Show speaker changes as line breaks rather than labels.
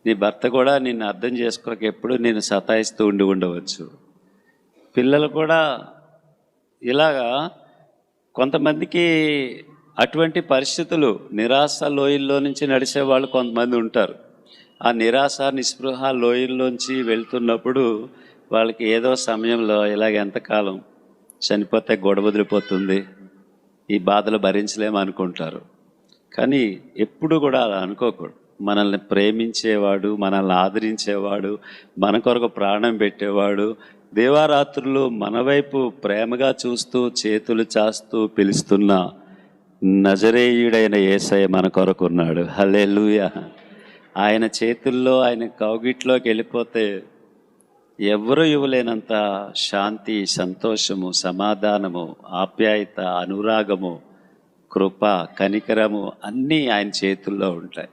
నీ భర్త కూడా నిన్ను అర్థం చేసుకోక ఎప్పుడు నేను సతాయిస్తూ ఉండవచ్చు. పిల్లలు కూడా ఇలాగా కొంతమందికి అటువంటి పరిస్థితులు, నిరాశ లోయల్లో నుంచి నడిచే వాళ్ళు కొంతమంది ఉంటారు. ఆ నిరాశ నిస్పృహ లోయల్లోంచి వెళ్తున్నప్పుడు వాళ్ళకి ఏదో సమయంలో ఇలాగ ఎంతకాలం చనిపోతే గొడవ వదిలిపోతుంది, ఈ బాధలు భరించలేమనుకుంటారు. కానీ ఎప్పుడు కూడా అలా అనుకోకూడదు. మనల్ని ప్రేమించేవాడు, మనల్ని ఆదరించేవాడు, మన కొరకు ప్రాణం పెట్టేవాడు, దేవారాత్రులు మన వైపు ప్రేమగా చూస్తూ చేతులు చాస్తూ పిలుస్తున్న నజరేయుడైన యేసయ్య మన కొరకు ఉన్నాడు. హల్లెలూయా. ఆయన చేతుల్లో, ఆయన కౌగిట్లోకి వెళ్ళిపోతే ఎవరు ఇవ్వలేనంత శాంతి, సంతోషము, సమాధానము, ఆప్యాయత, అనురాగము, కృప, కనికరము అన్నీ ఆయన చేతుల్లో ఉంటాయి.